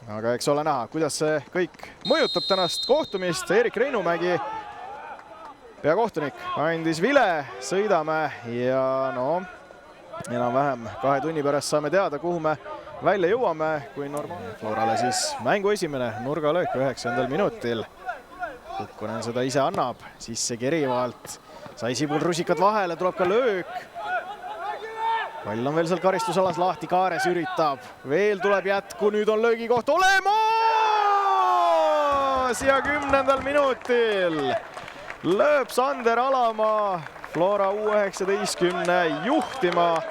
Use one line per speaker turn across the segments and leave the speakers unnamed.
Aga eks ole näha, kuidas see kõik mõjutab tänast kohtumist. Erik Reinumägi, peakohtunik, andis vile, sõidame ja no enam-vähem 2 tunni pärast saame teada, kuhu me välja jõuame, kui normaalne. Florale siis mängu esimene nurgalöök 9. minutil. Kukkonen seda ise annab, sisse kerivalt. Sai Sibul rusikad vahele, tuleb ka löök. Pall on veel seal karistusalas lahti, Kaares üritab. Veel tuleb jätku, nüüd on löögikoht olemas ja 10. minutil lööb Sander Alamaa Flora U19 juhtima.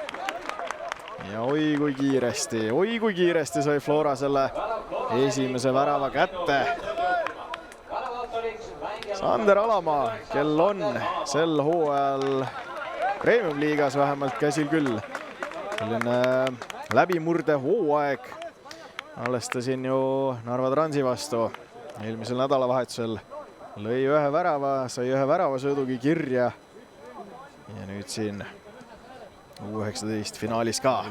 Ja oi kui kiiresti sai Flora selle esimese värava kätte. Sander Alamaa, kel on sel hooajal Premium-liigas vähemalt käsil küll selline läbimurde hooaeg. Alles ta siin ju Narva Transi vastu eelmisel nädalavahetusel lõi ühe värava, sai ühe väravasöödugi kirja. Ja nüüd siin U19 finaalis ka.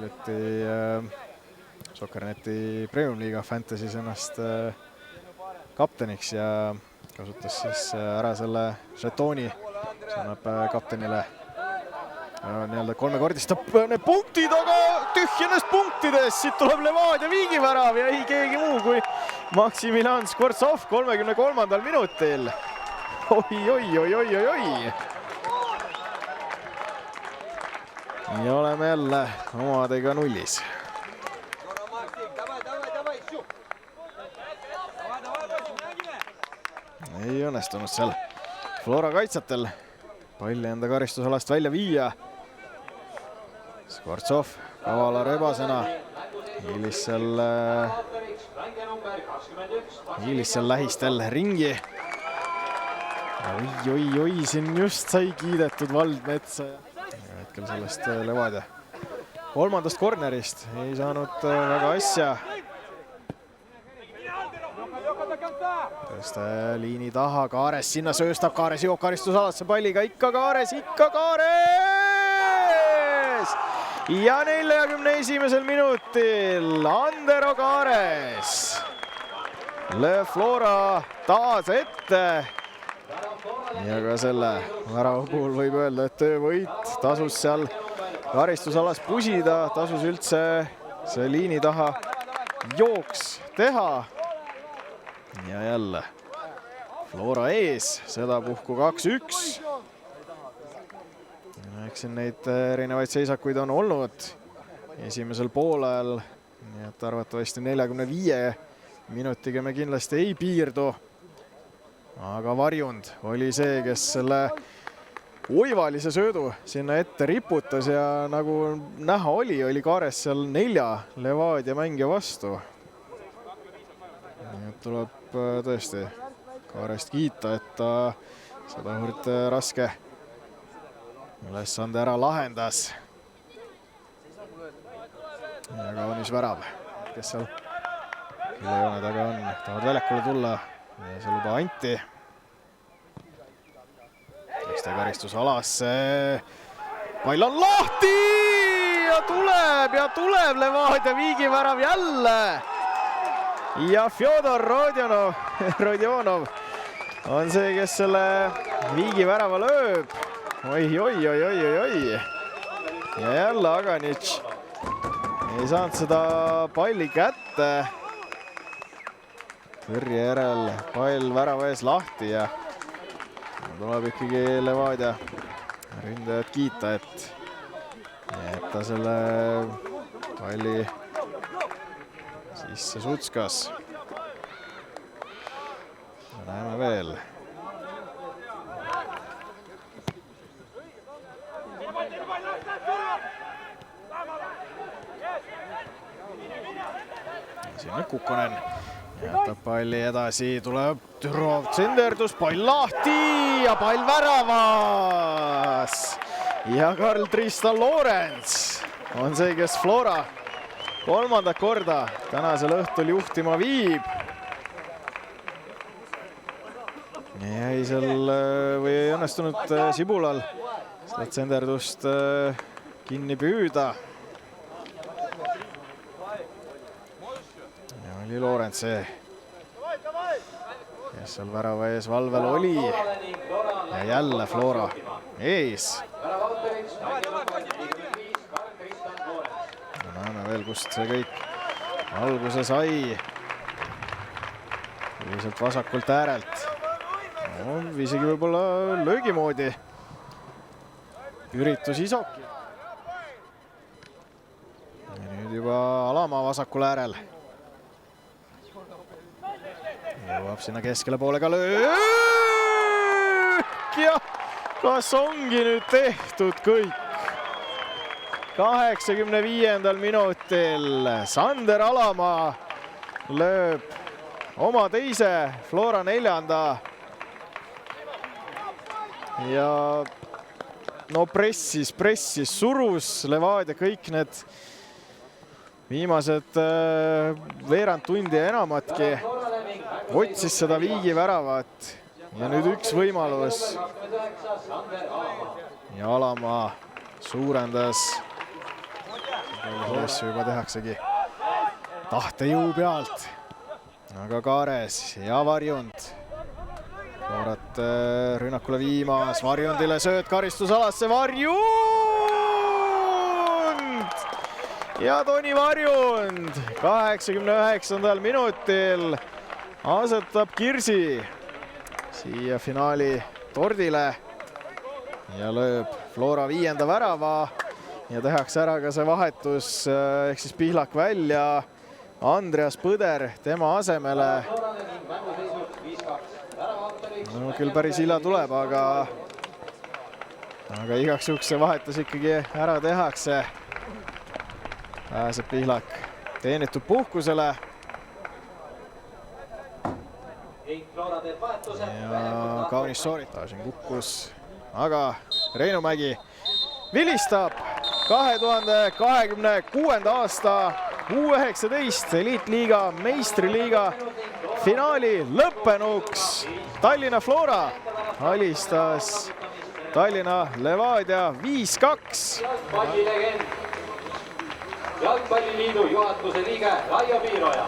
Sokkerneti Premium-liiga Fantasy's ennast kapteniks ja kasutas siis ära selle žetooni, see annab kaptenile nii-öelda kolmekordistab need punktid, aga tühjenes punktides. Siit tuleb Levadia viigivärav ja ei keegi muu kui Maksimilian Skvortsov 33. minutil. Oi. Ja oleme jälle omadega nullis. Ei õnnestunud seal Flora kaitsetel palli enda karistusalast välja viia. Skvortsov kavala rebasena hiilis seal lähistel ringi. Oi, siin just sai kiidetud Valdmetsa. Hetkel sellest Levadia kolmandast kornerist ei saanud väga asja. Tõeste liini taha, Kaares sinna sööstab, Kaares jõuab karistusalasse palliga, ikka Kaares! Ja 41. minutil Andero Kaares lööb Flora taas ette. Ja ka selle värava puhul võib öelda, et töövõit tasus seal karistusalas pusida, tasus üldse see liini taha jooks teha. Ja jälle Flora ees, sedapuhku 2-1. Eks siin neid erinevaid seisakuid on olnud esimesel poolel, nii et arvatavasti 45 minutiga me kindlasti ei piirdu. Aga Varjund oli see, kes selle oivalise söödu sinna ette riputas ja nagu näha oli Kaares seal 4 Levadia mängija vastu. Tuleb tõesti Kaarest kiita, et ta sedavõrd raske ülesande ära lahendas. Ja kaunis värav, kes seal joone taga on, tahavad väljakule tulla ja seal juba anti. Teiste karistusalasse. Pall on lahti ja tuleb Levadia viigivärav jälle. Ja Fjodor Rodionov on see, kes selle viigivärava lööb. Oi. Ja jälle Aganitš ei saanud seda palli kätte. Tõrje järel pall värava ees lahti ja tuleb ikkagi Levadia ründajad kiita, et ta selle palli sisse sutskas. Näeme veel. Siin on Kukkonen. Jätab palli edasi, tuleb Türov, tsenderdus, pall lahti ja pall väravas. Ja Karl Tristan Lorenz on see, kes Flora kolmandat korda tänasel õhtul juhtima viib. Jäi seal või ei õnnestunud Sibulal seda tsenderdust kinni püüda. oli Lorents see, kes seal värava ees valvel oli. Ja jälle Flora ees. Näeme veel, kust see kõik alguse sai. Üldiselt vasakult äärelt. No, isegi võib-olla löögimoodi. Üritus Isoki. Ja nüüd juba Alamaa vasakul äärel. Jõuab sinna keskele poole ka löök. Ja kas ongi nüüd tehtud kõik? 85. minutil Sander Alamaa lööb oma teise, Flora 4. Ja no pressis, surus Levadia kõik need viimased veerand tundi ja enamatki. Otsis seda Viigi väravat ja nüüd üks võimalus. Ja Alamaa suurendas. Asju juba tehaksegi tahtejõu pealt. Aga Kaares ja Varjund. Florat rünnakule viimas. Varjundile sööt karistusalasse. Varjund! Ja Toni Varjund 89. minutil asetab kirsi siia finaali tordile ja lööb Flora 5. värava ja tehakse ära ka see vahetus ehk siis Pihlak välja. Andreas Põder tema asemele. No küll päris ila tuleb, aga igaks juhuks see vahetus ikkagi ära tehakse. Pääseb Pihlak teenitud puhkusele. Ja kaunis sooritus siin kukkus, aga Reinu Mägi vilistab 2026. aasta U19 Eliitliiga meistriliiga finaali lõppenuks. Tallinna Flora alistas Tallinna Levadia 5-2.
Jalgpalliliidu juhatuse liige Raio Piiroja.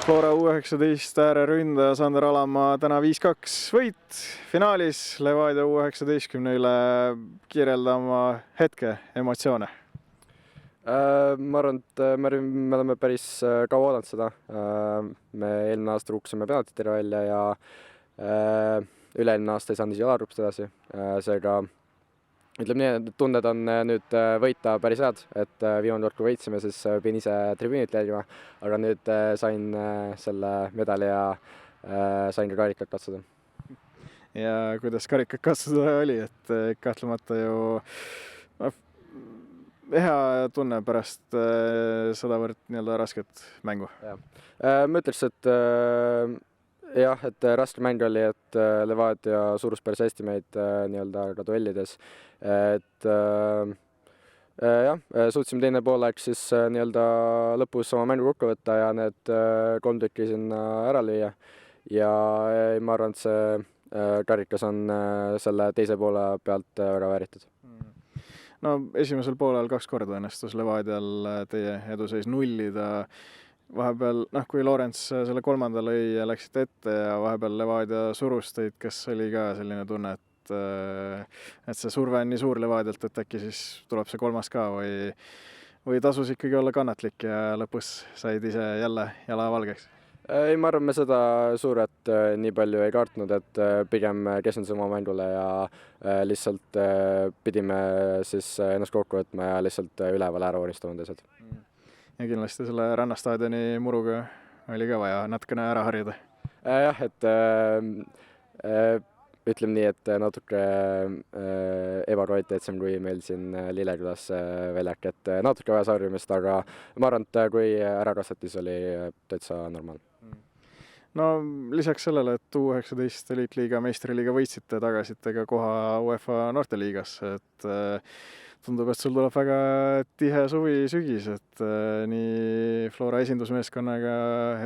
Flora U19 ääreründaja Sander Alamaa täna 5-2 võit finaalis Levadia U19 üle. Kirjeldama hetke emotsioone.
Ma arvan, et me oleme päris kaua oodanud seda. Me eelmine aasta ruuksime penaltitele välja ja üle-eelmine aasta ei saanud isi jalarupst edasi. Seega ütleme nii, et tunded on nüüd võita päris head, et viimane kord, kui võitsime, siis pidin ise tribüünit jälgima, aga nüüd sain selle medali ja sain ka karikat katsuda.
Ja kuidas karikat katsuda oli, et kahtlemata ju hea tunne pärast sedavõrd nii-öelda rasket mängu?
Ma ütleks, et jah, et raske mäng oli, et Levadia surus päris hästi meid nii-öelda ka duellides. Et jah, suutsime teine poolaeg siis nii-öelda lõpus oma mängu kokku võtta ja need 3 tükki sinna ära lüüa. Ja ma arvan, et see karikas on selle teise poole pealt väga vääritud.
No esimesel poolel 2 korda õnnestus Levadial teie eduseis nullida. Vahepeal, kui Lorents selle 3. lõi ja läksid ette ja vahepeal Levadia surus teid, kas oli ka selline tunne, et see surve on nii suur Levadialt, et äkki siis tuleb see 3. ka või tasus ikkagi olla kannatlik ja lõpus said ise jälle jala valgeks?
Ei, ma arvan, me seda suuret nii palju ei kartnud, et pigem keskendusime oma mängule ja lihtsalt pidime siis ennast kokku võtma ja lihtsalt üleval ära voristama teised.
Ja kindlasti selle rannastaadioni muruga oli ka vaja natukene ära harjuda.
Jah, et ütleme nii, et natuke ebakvaliteetsem kui meil siin Lillekülas väljak, et natuke vaja harjumist, aga ma arvan, et kui ära kasvatis, oli täitsa normaalne.
no lisaks sellele, et U19 eliitliiga meistriliiga võitsite, tagasite ka koha UEFA noorteliigasse, et tundub, et sul tuleb väga tihe suvi-sügis, et nii Flora esindusmeeskonnaga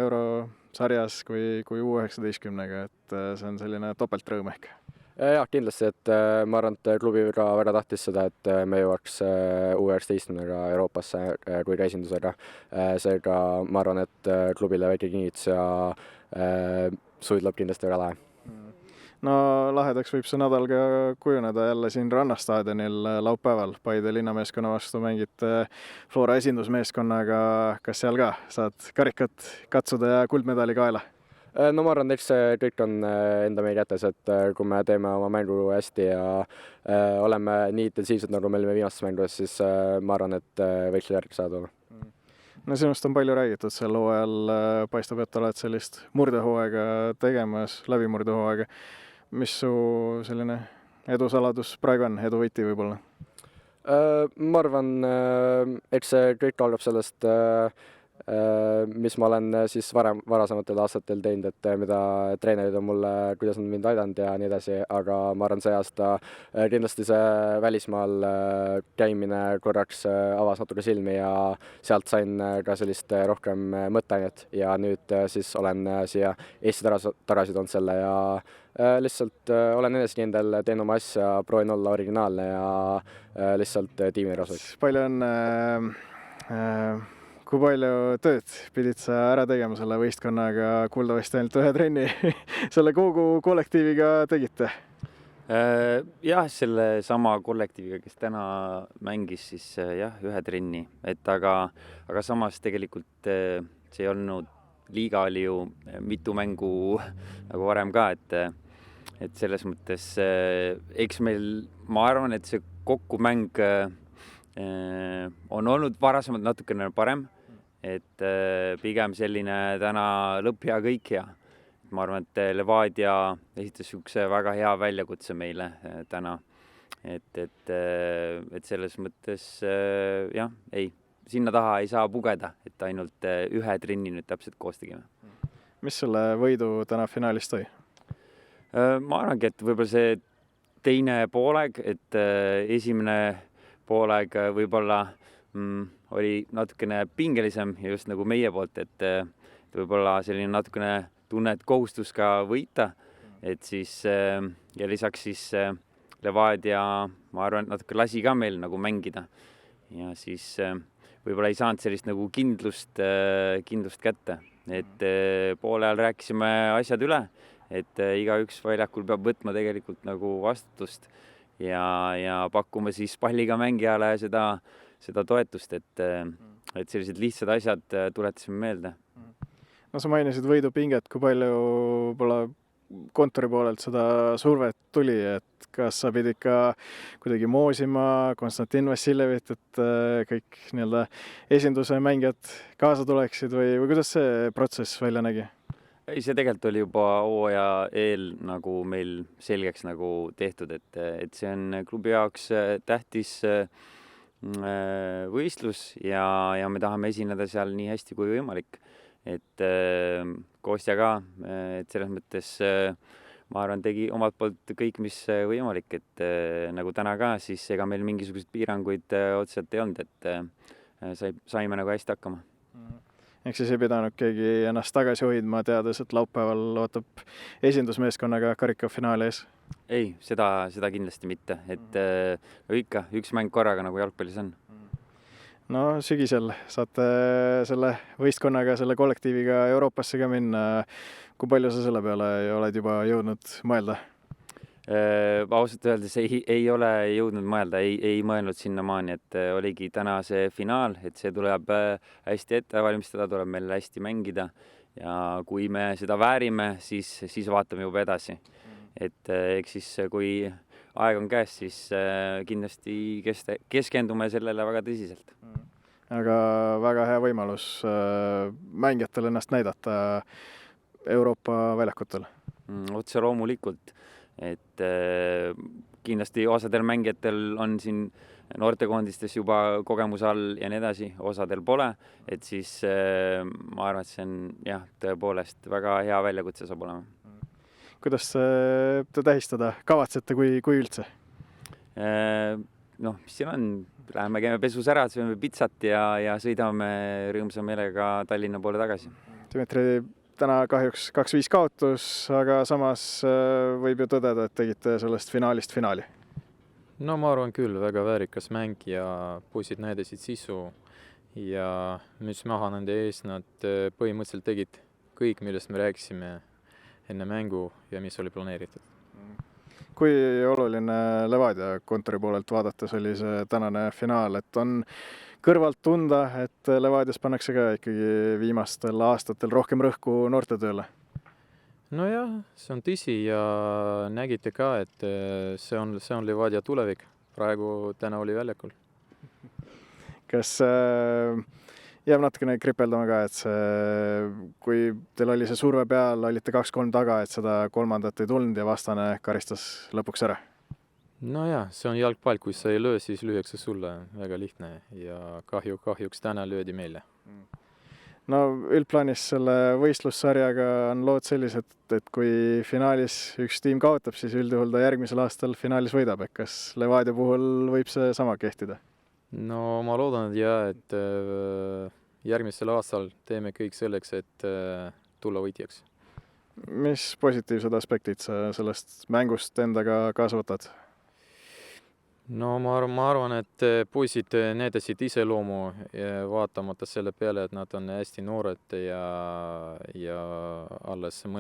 eurosarjas kui U19-ga, et see on selline topeltrõõm ehk.
Jah, kindlasti, et ma arvan, et klubi väga tahtis seda, et me jõuaks U19-ga Euroopasse kui ka esindusega. Seega ma arvan, et klubile väike kingitus ja suvi tuleb kindlasti väga lahe.
No lahedaks võib see nädal ka kujuneda jälle siin Rannastaadionil laupäeval. Paide linnameeskonna vastu mängite Flora esindusmeeskonnaga. Kas seal ka saad karikat katsuda ja kuldmedali kaela?
No ma arvan, et see kõik on enda meie kätes, et kui me teeme oma mängu hästi ja oleme nii intensiivsed, nagu me olime viimastes mängudes, siis ma arvan, et võiks järgi saada olla.
No sinust on palju räägitud sel hooajal, paistab, et oled sellist murdehooaega tegemas, läbimurdehooaega. Mis su selline edusaladus praegu on, edu võti võib-olla?
Ma arvan, eks see kõik algab sellest, mis ma olen siis varasematel aastatel teinud, et mida treenerid on mulle, kuidas on mind aidanud ja nii edasi, aga ma arvan, see aasta kindlasti see välismaal käimine korraks avas natuke silmi ja sealt sain ka sellist rohkem mõtteainet ja nüüd siis olen siia Eesti tagasi toonud selle ja lihtsalt olen enesekindel, teen oma asja, proovin olla originaalne ja lihtsalt tiimi kasuks.
Palju on kui palju tööd pidid sa ära tegema selle võistkonnaga, kuuldavasti ainult ühe trenni selle kogu kollektiiviga tegite?
Jah, selle sama kollektiiviga, kes täna mängis, siis jah, ühe trenni, et aga samas tegelikult see ei olnud, liiga oli ju mitu mängu nagu varem ka, et selles mõttes eks meil, ma arvan, et see kokkumäng on olnud varasemalt natukene parem, et pigem selline täna lõpp hea kõik hea. Ma arvan, et Levadia esitas niisuguse väga hea väljakutse meile täna. Et selles mõttes jah, ei, sinna taha ei saa pugeda, et ainult ühe trenni nüüd täpselt koos tegime.
Mis selle võidu täna finaalis tõi?
Ma arvangi, et võib-olla see teine pooleg, et esimene pooleg võib-olla oli natukene pingelisem ja just nagu meie poolt, et võib-olla selline natukene tunne, et kohustus ka võita, et siis ja lisaks siis Levadia, ma arvan, natuke lasi ka meil nagu mängida ja siis võib-olla ei saanud sellist nagu kindlust kätte, et poole ajal rääkisime asjad üle, et igaüks väljakul peab võtma tegelikult nagu vastutust ja pakkuma siis palliga mängijale seda toetust, et sellised lihtsad asjad tuletasime meelde.
No sa mainisid võidupinget, kui palju pole kontori poolelt seda survet tuli, et kas sa pidid ka kuidagi moosima Konstantin Vassiljevit, et kõik nii-öelda esinduse mängijad kaasa tuleksid või kuidas see protsess välja nägi?
Ei, see tegelikult oli juba hooaja eel nagu meil selgeks nagu tehtud, et see on klubi jaoks tähtis võistlus ja me tahame esineda seal nii hästi kui võimalik. Et Kostja ka, et selles mõttes ma arvan, tegi omalt poolt kõik, mis võimalik, et nagu täna ka, siis ega meil mingisuguseid piiranguid otseselt ei olnud, et saime nagu hästi hakkama.
Ehk siis ei pidanud keegi ennast tagasi hoidma, teades, et laupäeval ootab esindusmeeskonnaga karikafinaali ees?
Ei, seda kindlasti mitte, et ikka üks mäng korraga nagu jalgpallis on.
No sügisel saate selle võistkonnaga, selle kollektiiviga Euroopasse ka minna. Kui palju sa selle peale oled juba jõudnud mõelda?
Ausalt öeldes ei ole jõudnud mõelda, ei mõelnud sinnamaani, et oligi täna see finaal, et see tuleb hästi ette valmistada, tuleb meil hästi mängida ja kui me seda väärime, siis vaatame juba edasi. Et eks siis, kui aeg on käes, siis kindlasti keskendume sellele väga tõsiselt.
Aga väga hea võimalus mängijatele ennast näidata Euroopa väljakutel.
Otse loomulikult, et kindlasti osadel mängijatel on siin noortekoondistes juba kogemus all ja nii edasi, osadel pole, et siis ma arvan, et see on jah, tõepoolest väga hea väljakutse saab olema.
Kuidas te tähistada kavatsete, kui üldse?
Noh, mis siin on, läheme käime pesus ära, sööme pitsat ja sõidame rõõmsa meelega Tallinna poole tagasi.
Dmitri, täna kahjuks 2-5 kaotus, aga samas võib ju tõdeda, et tegite sellest finaalist finaali.
No ma arvan küll, väga väärikas mäng ja poisid näidasid sisu ja müts maha nende ees, nad põhimõtteliselt tegid kõik, millest me rääkisime enne mängu ja mis oli planeeritud.
Kui oluline Levadia kontori poolelt vaadates oli see tänane finaal, et on kõrvalt tunda, et Levadias pannakse ka ikkagi viimastel aastatel rohkem rõhku noortetööle?
Nojah, see on tõsi ja nägite ka, et see on Levadia tulevik. Praegu täna oli väljakul.
Kas jääb natukene kripeldama ka, et kui teil oli see surve peal, olite 2-3 taga, et seda kolmandat ei tulnud ja vastane karistas lõpuks ära?
Nojah, see on jalgpall, kui sa ei löö, siis lüüakse sulle, väga lihtne ja kahjuks täna löödi meile.
No üldplaanis selle võistlussarjaga on lood sellised, et kui finaalis üks tiim kaotab, siis üldjuhul ta järgmisel aastal finaalis võidab. Kas Levadia puhul võib see sama kehtida?
No ma loodan, et järgmisel aastal teeme kõik selleks, et tulla võitjaks.
Mis positiivsed aspektid sa sellest mängust endaga kaasa võtad?
No ma arvan, et poisid näitasid iseloomu vaatamata selle peale, et nad on hästi noored ja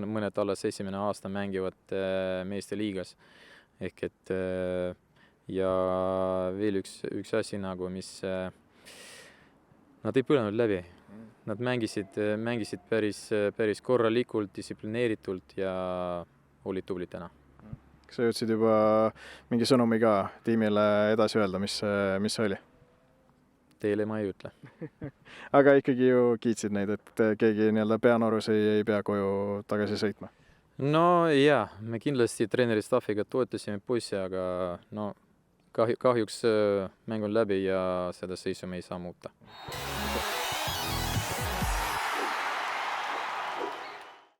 mõned alles esimene aasta mängivad meeste liigas. Ehk et ja veel üks asi nagu, mis nad ei põlenud läbi. Nad mängisid päris korralikult, distsiplineeritult ja olid tublid täna.
Kas sa jõudsid juba mingi sõnumi ka tiimile edasi öelda, mis see oli?
Teile ma ei ütle.
Aga ikkagi ju kiitsid neid, et keegi peanorus ei pea koju tagasi sõitma?
No jah, me kindlasti treeneri staffiga toetasime poissi, aga no kahjuks mäng on läbi ja seda seisu me ei saa muuta.